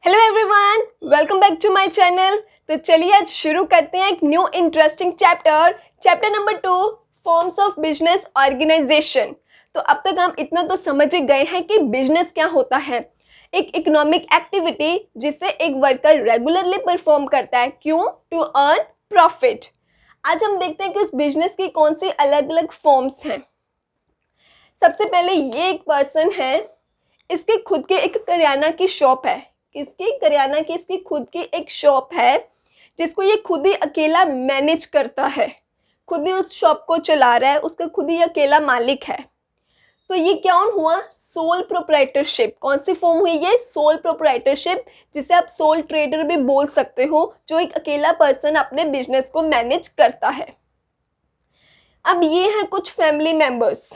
Hello everyone, welcome back to my channel. तो चलिए आज शुरू करते हैं एक new interesting chapter number 2, forms of business organisation. तो अब तक हम इतना तो समझ ही गए हैं कि बिजनेस क्या होता है। एक इकोनॉमिक एक्टिविटी जिसे एक वर्कर रेगुलरली परफॉर्म करता है, क्यों? To earn profit. आज हम देखते हैं कि उस बिजनेस की कौन सी अलग अलग फॉर्म्स हैं। सबसे पहले ये एक पर्सन है, इसके खुद के एक करियाना की शॉप है। इसकी खुद की एक शॉप है जिसको ये खुद ही अकेला मैनेज करता है, खुद ही उस शॉप को चला रहा है, उसका खुद ही अकेला मालिक है। तो ये क्या हुआ? Sole proprietorship. कौन सी फॉर्म हुई ये? सोल प्रोप्राइटरशिप, जिसे आप सोल ट्रेडर भी बोल सकते हो, जो एक अकेला पर्सन अपने बिजनेस को मैनेज करता है। अब ये हैं कुछ फैमिली मेंबर्स,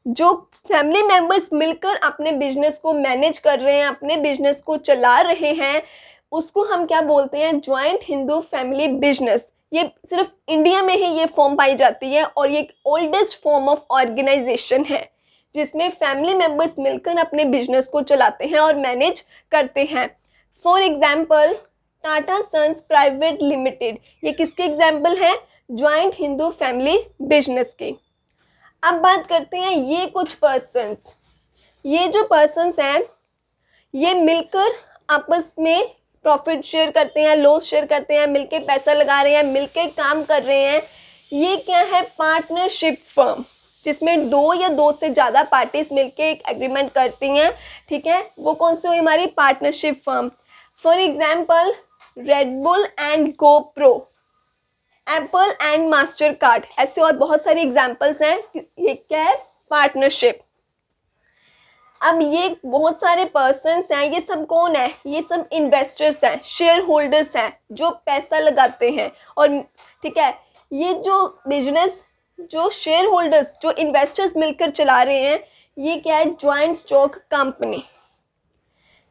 जो फैमिली मेंबर्स मिलकर अपने बिजनेस को मैनेज कर रहे हैं, अपने बिजनेस को चला रहे हैं, उसको हम क्या बोलते हैं? Joint Hindu family business. ये सिर्फ इंडिया में ही ये फॉर्म पाई जाती है और ये एक ओल्डेस्ट फॉर्म ऑफ ऑर्गेनाइजेशन है जिसमें फैमिली मेंबर्स मिलकर अपने बिजनेस को चलाते हैं और मैनेज करते हैं। For example Tata sons private limited, ये किसके एग्जाम्पल है? ज्वाइंट हिंदू फैमिली बिजनेस की। अब बात करते हैं ये कुछ पर्सन्स। ये जो पर्सन्स हैं ये मिलकर आपस में प्रॉफिट शेयर करते हैं, लॉस शेयर करते हैं, मिलके पैसा लगा रहे हैं, मिलके काम कर रहे हैं। ये क्या है? पार्टनरशिप फर्म, जिसमें दो या दो से ज़्यादा पार्टीज मिलके एक एग्रीमेंट करती हैं। ठीक है, वो कौन सी हुई? हमारी partnership firm. For example red bull and GoPro, Apple and master card, ऐसे और बहुत सारी एग्जाम्पल्स हैं। ये क्या है? पार्टनरशिप। अब ये बहुत सारे पर्सन्स हैं, ये सब कौन है? ये सब इन्वेस्टर्स हैं, शेयर होल्डर्स हैं, जो पैसा लगाते हैं। और ठीक है, ये जो बिजनेस जो शेयर होल्डर्स, जो इन्वेस्टर्स मिलकर चला रहे हैं, ये क्या है? Joint stock company.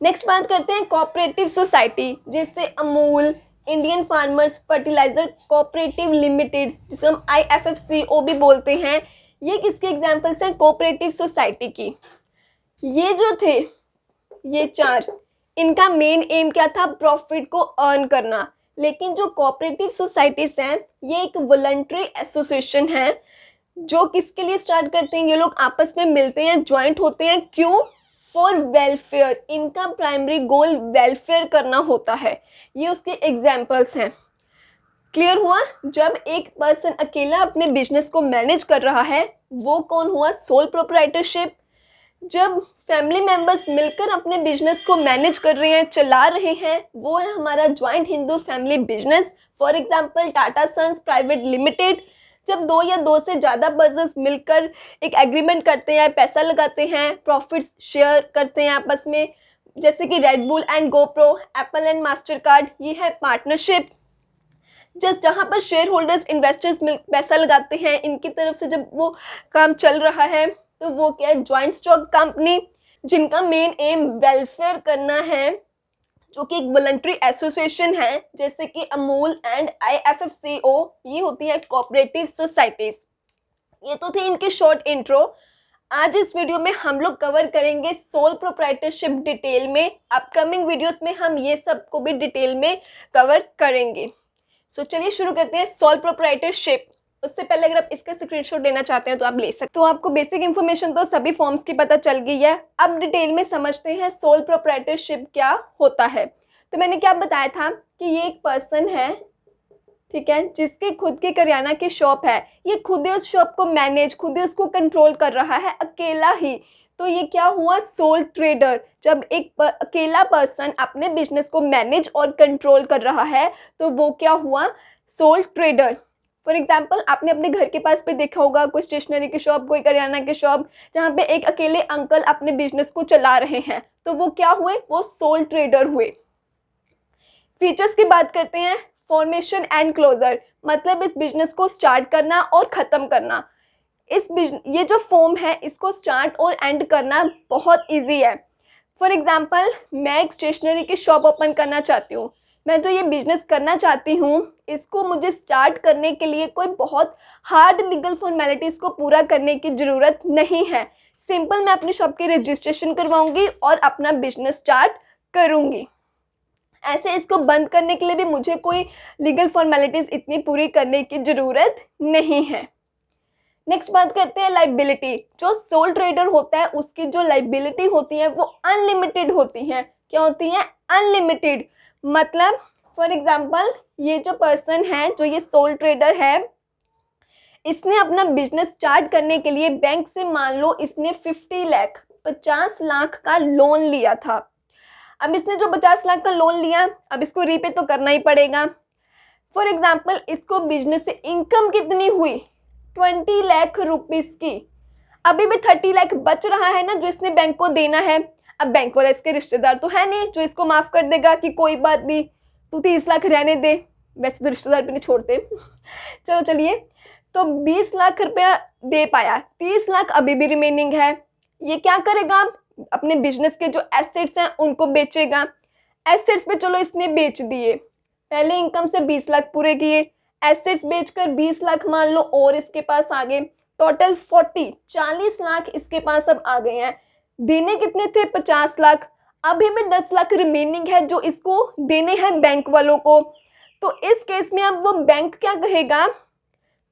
नेक्स्ट बात करते हैं कोऑपरेटिव सोसाइटी, जैसे Amul, Indian farmers fertiliser cooperative limited, जिसे हम IFFCO भी बोलते हैं। ये किसके एग्जाम्पल्स हैं? कोऑपरेटिव सोसाइटी की। ये जो थे ये चार, इनका मेन एम क्या था? प्रॉफिट को अर्न करना। लेकिन जो कोऑपरेटिव सोसाइटीज हैं ये एक वॉलंटरी एसोसिएशन है, जो किसके लिए स्टार्ट करते हैं? ये लोग आपस में मिलते हैं, ज्वाइंट होते हैं, क्यों? For welfare. इनका प्राइमरी गोल वेलफेयर करना होता है। ये उसके एग्जाम्पल्स हैं। क्लियर हुआ? जब एक पर्सन अकेला अपने बिजनेस को मैनेज कर रहा है वो कौन हुआ? Sole proprietorship. जब फैमिली मेंबर्स मिलकर अपने बिजनेस को मैनेज कर रहे हैं, चला रहे हैं, वो है हमारा joint Hindu family business. For example Tata sons private limited. जब दो या दो से ज़्यादा पर्सन्स मिलकर एक एग्रीमेंट करते हैं, पैसा लगाते हैं, प्रॉफिट्स शेयर करते हैं आपस में, जैसे कि red bull and GoPro, Apple and master card, ये है पार्टनरशिप। जस्ट जहाँ पर शेयर होल्डर्स इन्वेस्टर्स मिल पैसा लगाते हैं, इनकी तरफ से जब वो काम चल रहा है तो वो क्या है? ज्वाइंट स्टॉक कंपनी, जिनका मेन एम वेलफेयर करना है, जो कि एक वॉलंटरी एसोसिएशन है, जैसे कि अमूल एंड IFFCO। ये होती है कोऑपरेटिव सोसाइटीज। ये तो थे इनके शॉर्ट इंट्रो। आज इस वीडियो में हम लोग कवर करेंगे सोल प्रोप्राइटरशिप डिटेल में। अपकमिंग वीडियोस में हम ये सब को भी डिटेल में कवर करेंगे। सो चलिए शुरू करते हैं सोल प्रोप्राइटरशिप। उससे पहले अगर आप इसका स्क्रीनशॉट लेना चाहते हैं तो आप ले सकते हैं। तो आपको बेसिक इन्फॉर्मेशन तो सभी फॉर्म्स की पता चल गई है। अब डिटेल में समझते हैं सोल प्रोप्राइटरशिप क्या होता है। तो मैंने क्या बताया था कि ये एक पर्सन है, ठीक है, जिसके खुद की करियाना की शॉप है। ये खुद ही उस शॉप को मैनेज, खुद ही उसको कंट्रोल कर रहा है अकेला ही। तो ये क्या हुआ? Soul trader. जब एक अकेला पर्सन अपने बिजनेस को मैनेज और कंट्रोल कर रहा है तो वो क्या हुआ? Soul trader. फॉर एग्जाम्पल आपने अपने घर के पास भी देखा होगा कोई स्टेशनरी की शॉप, कोई करियाना की शॉप, जहाँ पे एक अकेले अंकल अपने बिजनेस को चला रहे हैं, तो वो क्या हुए? वो सोल ट्रेडर हुए। फीचर्स की बात करते हैं। फॉर्मेशन एंड क्लोजर, मतलब इस बिजनेस को स्टार्ट करना और ख़त्म करना। ये जो फॉर्म है इसको स्टार्ट और एंड करना बहुत इजी है। फॉर एग्जांपल मैं एक स्टेशनरी की शॉप ओपन करना चाहती हूँ, मैं जो ये बिजनेस करना चाहती हूँ इसको मुझे स्टार्ट करने के लिए कोई बहुत हार्ड लीगल फॉर्मेलिटीज़ को पूरा करने की ज़रूरत नहीं है। सिंपल मैं अपनी शॉप की रजिस्ट्रेशन करवाऊँगी और अपना बिजनेस स्टार्ट करूँगी। ऐसे इसको बंद करने के लिए भी मुझे कोई लीगल फॉर्मेलिटीज़ इतनी पूरी करने की ज़रूरत नहीं है। नेक्स्ट बात करते हैं लाइबिलिटी। जो सोल ट्रेडर होता है उसकी जो लाइबिलिटी होती है वो अनलिमिटेड होती है। क्या होती है? अनलिमिटेड। मतलब फॉर एग्जांपल ये जो पर्सन है, जो ये सोल ट्रेडर है, इसने अपना बिजनेस स्टार्ट करने के लिए बैंक से मान लो इसने 50 लाख का लोन लिया था। अब इसने जो 50 लाख का लोन लिया, अब इसको रीपे तो करना ही पड़ेगा। फॉर एग्जांपल इसको बिजनेस से इनकम कितनी हुई? 20 लाख रुपीस की। अभी भी 30 लाख बच रहा है ना, जो इसने बैंक को देना है। अब बैंक वाला इसके रिश्तेदार तो है नहीं जो इसको माफ़ कर देगा कि कोई बात नहीं, तू 30 लाख रहने दे। वैसे तो रिश्तेदार भी नहीं छोड़ते चलो चलिए, तो 20 लाख रुपया दे पाया, 30 लाख अभी भी रिमेनिंग है। ये क्या करेगा? अपने बिजनेस के जो एसेट्स हैं उनको बेचेगा। एसेट्स पे चलो इसने बेच दिए, पहले इनकम से 20 लाख पूरे किए, एसेट्स बेचकर 20 लाख मान लो और इसके पास आ गए, टोटल 40 लाख इसके पास अब आ गए हैं। देने कितने थे? 50 लाख। अभी भी 10 लाख रिमेनिंग है जो इसको देने हैं बैंक वालों को। तो इस केस में अब वो बैंक क्या कहेगा?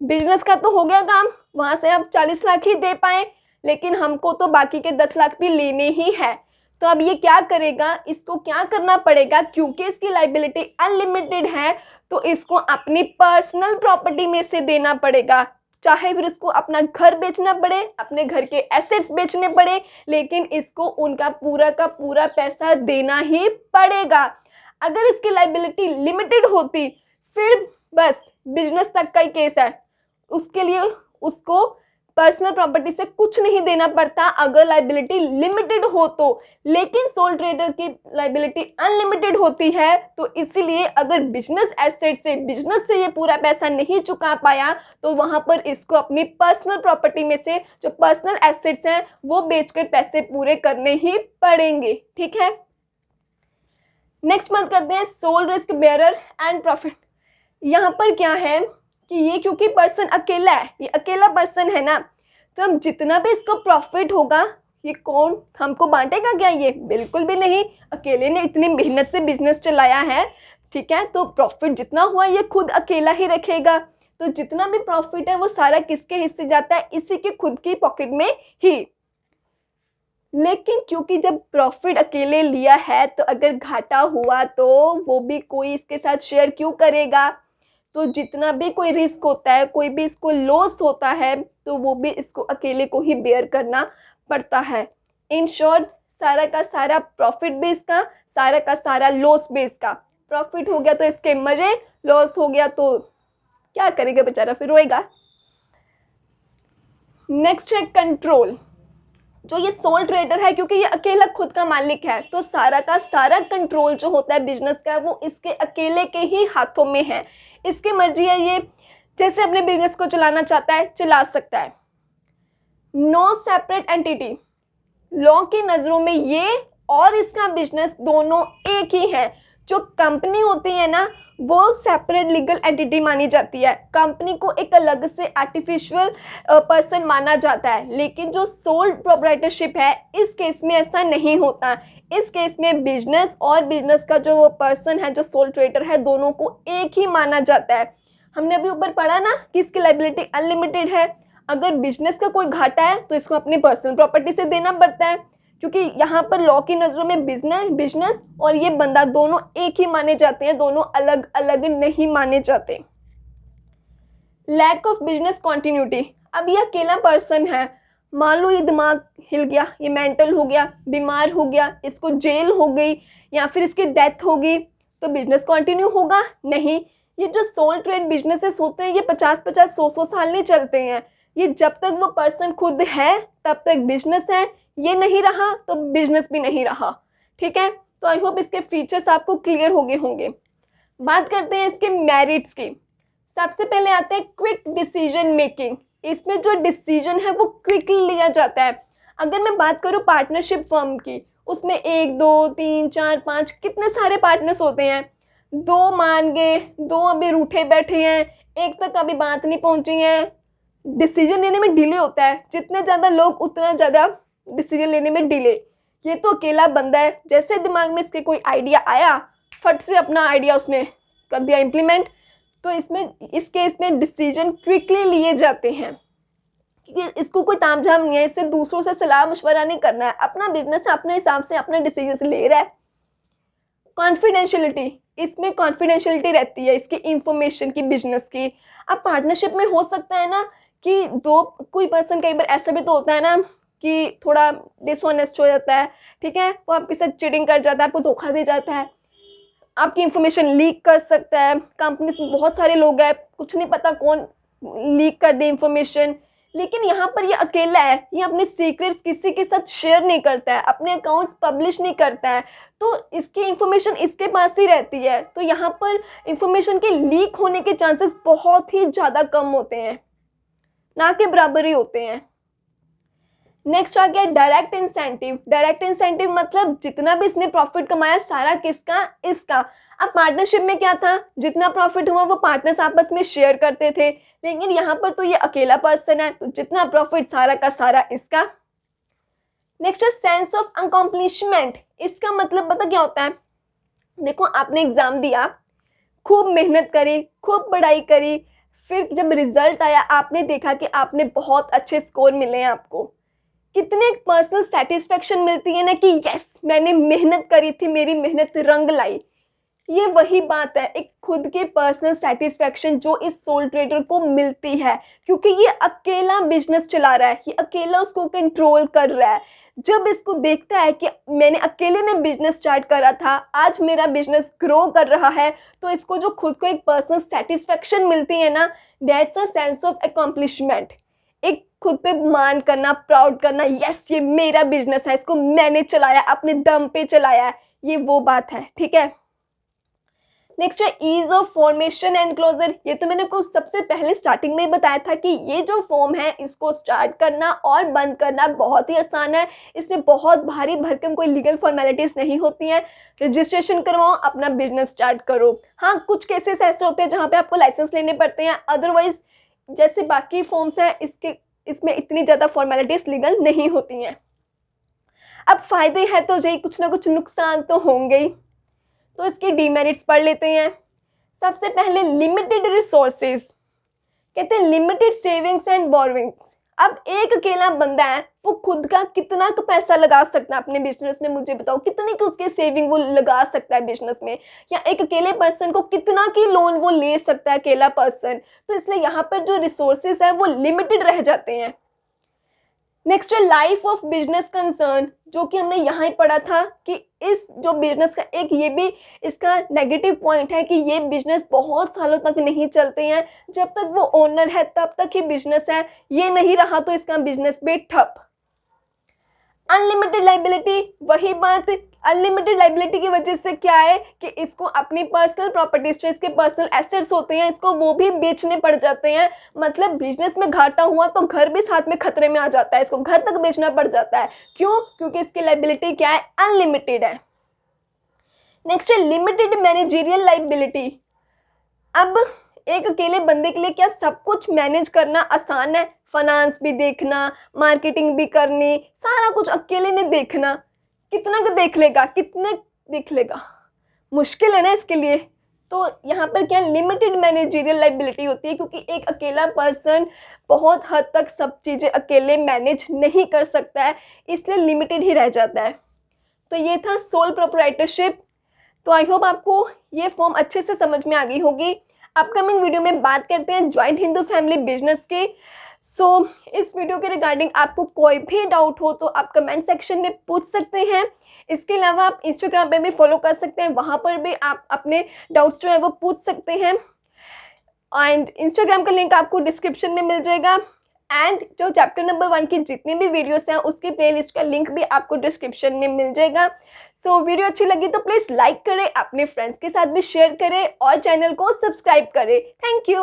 बिजनेस का तो हो गया काम, वहाँ से अब 40 लाख ही दे पाए, लेकिन हमको तो बाकी के 10 लाख भी लेने ही है। तो अब ये क्या करेगा? इसको क्या करना पड़ेगा? क्योंकि इसकी लाइबिलिटी अनलिमिटेड है तो इसको अपनी पर्सनल प्रॉपर्टी में से देना पड़ेगा। चाहे फिर इसको अपना घर बेचना पड़े, अपने घर के एसेट्स बेचने पड़े, लेकिन इसको उनका पूरा का पूरा पैसा देना ही पड़ेगा। अगर इसकी लाइबिलिटी लिमिटेड होती फिर बस बिजनेस तक का ही केस है, उसके लिए उसको पर्सनल प्रॉपर्टी से कुछ नहीं देना पड़ता अगर लाइबिलिटी लिमिटेड हो तो। लेकिन सोल ट्रेडर की लाइबिलिटी अनलिमिटेड होती है, तो इसीलिए अगर बिजनेस एसेट से, बिजनेस से ये पूरा पैसा नहीं चुका पाया तो वहाँ पर इसको अपनी पर्सनल प्रॉपर्टी में से जो पर्सनल एसेट्स हैं वो बेचकर पैसे पूरे करने ही पड़ेंगे। ठीक है, नेक्स्ट बात करते हैं sole risk bearer and profit. यहाँ पर क्या है कि ये क्योंकि पर्सन अकेला है, ये अकेला पर्सन है ना, तो अब जितना भी इसको प्रॉफिट होगा ये कौन हमको बांटेगा क्या? ये बिल्कुल भी नहीं। अकेले ने इतनी मेहनत से बिजनेस चलाया है, ठीक है, तो प्रॉफिट जितना हुआ ये खुद अकेला ही रखेगा। तो जितना भी प्रॉफिट है वो सारा किसके हिस्से जाता है? इसी के खुद की पॉकेट में ही। लेकिन क्योंकि जब प्रॉफिट अकेले लिया है तो अगर घाटा हुआ तो वो भी कोई इसके साथ शेयर क्यों करेगा? तो जितना भी कोई रिस्क होता है, कोई भी इसको लॉस होता है, तो वो भी इसको अकेले को ही बेयर करना पड़ता है। इन शॉर्ट सारा का सारा प्रॉफिट भी इसका, सारा का सारा लॉस भी इसका। प्रॉफिट हो गया तो इसके मजे, लॉस हो गया तो क्या करेगा बेचारा, फिर रोएगा। नेक्स्ट है कंट्रोल। जो ये सोल ट्रेडर है, क्योंकि ये अकेला खुद का मालिक है, तो सारा का सारा कंट्रोल जो होता है बिजनेस का वो इसके अकेले के ही हाथों में है। इसकी मर्जी है, ये जैसे अपने बिजनेस को चलाना चाहता है चला सकता है। No separate entity. लॉ की नज़रों में ये और इसका बिजनेस दोनों एक ही है। जो कंपनी होती है ना वो सेपरेट लीगल एंटिटी मानी जाती है, कंपनी को एक अलग से आर्टिफिशियल पर्सन माना जाता है। लेकिन जो सोल प्रोप्राइटरशिप है इस केस में ऐसा नहीं होता। इस केस में बिजनेस और बिजनेस का जो वो पर्सन है जो सोल ट्रेडर है दोनों को एक ही माना जाता है। हमने अभी ऊपर पढ़ा ना कि इसकी लाइबिलिटी अनलिमिटेड है। अगर बिजनेस का कोई घाटा है तो इसको अपनी पर्सनल प्रॉपर्टी से देना पड़ता है, क्योंकि यहाँ पर लॉ की नज़रों में बिजनेस और ये बंदा दोनों एक ही माने जाते हैं, दोनों अलग अलग नहीं माने जाते। Lack of business continuity. अब ये अकेला पर्सन है, मान लो ये दिमाग हिल गया, ये मेंटल हो गया, बीमार हो गया, इसको जेल हो गई या फिर इसकी डेथ हो गई, तो बिजनेस कंटिन्यू होगा नहीं। ये जो सोल ट्रेड बिजनेसेस होते हैं ये 50-50, 100-100 साल नहीं चलते हैं। ये जब तक वो पर्सन खुद है तब तक बिजनेस है, ये नहीं रहा तो बिजनेस भी नहीं रहा। ठीक है, तो आई होप इसके फीचर्स आपको क्लियर हो गए होंगे। बात करते हैं इसके मेरिट्स की। सबसे पहले आते हैं क्विक डिसीजन मेकिंग। इसमें जो डिसीजन है वो क्विकली लिया जाता है। अगर मैं बात करूँ पार्टनरशिप फर्म की, उसमें 1 2 3 4 5 कितने सारे पार्टनर्स होते हैं। 2 मान गए, 2 अभी रूठे बैठे हैं, 1 तक अभी बात नहीं पहुंची है। डिसीजन लेने में डिले होता है, जितने ज़्यादा लोग उतना ज़्यादा डिसीजन लेने में डिले। ये तो अकेला बंदा है, जैसे दिमाग में इसके कोई आइडिया आया फट से अपना आइडिया उसने कर दिया इम्प्लीमेंट। तो इस केस में डिसीजन क्विकली लिए जाते हैं, क्योंकि इसको कोई तामझाम नहीं है, इससे दूसरों से सलाह मशवरा नहीं करना है, अपना बिजनेस अपने हिसाब से अपने डिसीजन ले रहा है। कॉन्फिडेंशियलिटी, इसमें कॉन्फिडेंशियलिटी रहती है इसकी इंफॉर्मेशन की, बिजनेस की। अब पार्टनरशिप में हो सकता है ना कि कोई पर्सन, कई बार ऐसा भी तो होता है ना कि थोड़ा डिसऑनेस्ट हो जाता है, ठीक है, वो आपके साथ चीटिंग कर जाता है, आपको धोखा दे जाता है, आपकी इंफॉर्मेशन लीक कर सकता है। कंपनी में बहुत सारे लोग हैं, कुछ नहीं पता कौन लीक कर दे इंफॉर्मेशन, लेकिन यहाँ पर ये अकेला है, ये अपने सीक्रेट्स किसी के साथ शेयर नहीं करता है, अपने अकाउंट्स पब्लिश नहीं करता है, तो इसकी इंफॉर्मेशन इसके पास ही रहती है। तो यहाँ पर इंफॉर्मेशन के लीक होने के चांसेस बहुत ही ज़्यादा कम होते हैं, ना के बराबर ही होते हैं। नेक्स्ट आ गया डायरेक्ट इंसेंटिव। डायरेक्ट इंसेंटिव मतलब जितना भी इसने प्रॉफिट कमाया सारा किसका, इसका। अब पार्टनरशिप में क्या था, जितना प्रॉफिट हुआ वो पार्टनर्स आपस में शेयर करते थे, लेकिन यहाँ पर तो ये अकेला पर्सन है, तो जितना प्रॉफिट सारा का सारा इसका। नेक्स्ट है सेंस ऑफ अकॉम्प्लिशमेंट। इसका मतलब पता क्या होता है, देखो आपने एग्जाम दिया, खूब मेहनत करी, खूब पढ़ाई करी, फिर जब रिजल्ट आया आपने देखा कि आपने बहुत अच्छे स्कोर मिले हैं, आपको कितने पर्सनल सेटिस्फेक्शन मिलती है ना कि यस मैंने मेहनत करी थी, मेरी मेहनत रंग लाई। ये वही बात है, एक खुद के पर्सनल सेटिस्फेक्शन जो इस सोल ट्रेडर को मिलती है, क्योंकि ये अकेला बिजनेस चला रहा है, ये अकेला उसको कंट्रोल कर रहा है। जब इसको देखता है कि मैंने अकेले ने बिजनेस स्टार्ट करा था, आज मेरा बिजनेस ग्रो कर रहा है, तो इसको जो खुद को एक पर्सनल सेटिस्फेक्शन मिलती है ना, that's a sense of accomplishment. एक खुद पे मान करना, प्राउड करना, यस ये मेरा बिजनेस है, इसको मैंने चलाया, अपने दम पे चलाया है, ये वो बात है, ठीक है। नेक्स्ट है ease of formation and closure. ये तो मैंने आपको सबसे पहले स्टार्टिंग में ही बताया था कि ये जो फॉर्म है इसको स्टार्ट करना और बंद करना बहुत ही आसान है, इसमें बहुत भारी भरकम कोई लीगल फॉर्मेलिटीज नहीं होती हैं। रजिस्ट्रेशन करवाओ, अपना बिजनेस स्टार्ट करो। हाँ, कुछ केसेस ऐसे होते हैं जहाँ पे आपको लाइसेंस लेने पड़ते हैं, अदरवाइज जैसे बाकी फॉर्म्स हैं इसमें इतनी ज़्यादा फॉर्मेलिटीज लीगल नहीं होती हैं। अब फायदे हैं तो यही, कुछ ना कुछ नुकसान तो होंगे ही, तो इसके डीमेरिट्स पढ़ लेते हैं। सबसे पहले लिमिटेड रिसोर्सेज, कहते हैं लिमिटेड सेविंग्स एंड बोरोइंग्स। अब एक अकेला बंदा है, वो खुद का कितना का पैसा लगा सकता है अपने बिजनेस में, मुझे बताओ कितने की उसके सेविंग वो लगा सकता है बिजनेस में, या एक अकेले पर्सन को कितना की लोन वो ले सकता है अकेला पर्सन। तो इसलिए यहाँ पर जो रिसोर्सेज है वो लिमिटेड रह जाते हैं। नेक्स्ट है लाइफ ऑफ बिजनेस कंसर्न, जो कि हमने यहाँ ही पढ़ा था कि इस जो बिजनेस का एक ये भी इसका नेगेटिव पॉइंट है कि ये बिजनेस बहुत सालों तक नहीं चलते हैं, जब तक वो ओनर है तब तक ही बिजनेस है, ये नहीं रहा तो इसका बिजनेस भी ठप। अनलिमिटेड लाइबिलिटी, वही बात, अनलिमिटेड लाइबिलिटी की वजह से क्या है कि इसको अपनी पर्सनल प्रॉपर्टीज जो इसके पर्सनल एसेट्स होते हैं इसको वो भी बेचने पड़ जाते हैं। मतलब बिजनेस में घाटा हुआ तो घर भी साथ में खतरे में आ जाता है, इसको घर तक बेचना पड़ जाता है। क्यों? क्योंकि इसकी लाइबिलिटी क्या है, अनलिमिटेड है। नेक्स्ट है लिमिटेड मैनेजरियल लाइबिलिटी। अब एक अकेले बंदे के लिए क्या सब कुछ मैनेज करना आसान है? फाइनेंस भी देखना, मार्केटिंग भी करनी, सारा कुछ अकेले ने देखना, कितना का देख लेगा, कितने देख लेगा, मुश्किल है ना इसके लिए। तो यहाँ पर क्या लिमिटेड मैनेजरियल लाइबिलिटी होती है, क्योंकि एक अकेला पर्सन बहुत हद तक सब चीज़ें अकेले मैनेज नहीं कर सकता है, इसलिए लिमिटेड ही रह जाता है। तो ये था सोल प्रोप्राइटरशिप। तो आई होप आपको ये फॉर्म अच्छे से समझ में आ गई होगी। अपकमिंग वीडियो में बात करते हैं जॉइंट हिंदू फैमिली बिजनेस के। इस वीडियो के रिगार्डिंग आपको कोई भी डाउट हो तो आप कमेंट सेक्शन में पूछ सकते हैं। इसके अलावा आप इंस्टाग्राम पे भी फॉलो कर सकते हैं, वहाँ पर भी आप अपने डाउट्स जो है वो पूछ सकते हैं। एंड इंस्टाग्राम का लिंक आपको डिस्क्रिप्शन में मिल जाएगा। एंड जो चैप्टर नंबर 1 की जितनी भी वीडियोस हैं उसकी प्लेलिस्ट का लिंक भी आपको डिस्क्रिप्शन में मिल जाएगा। वीडियो अच्छी लगी तो प्लीज़ लाइक करें, अपने फ्रेंड्स के साथ भी शेयर करें और चैनल को सब्सक्राइब करें। Thank you.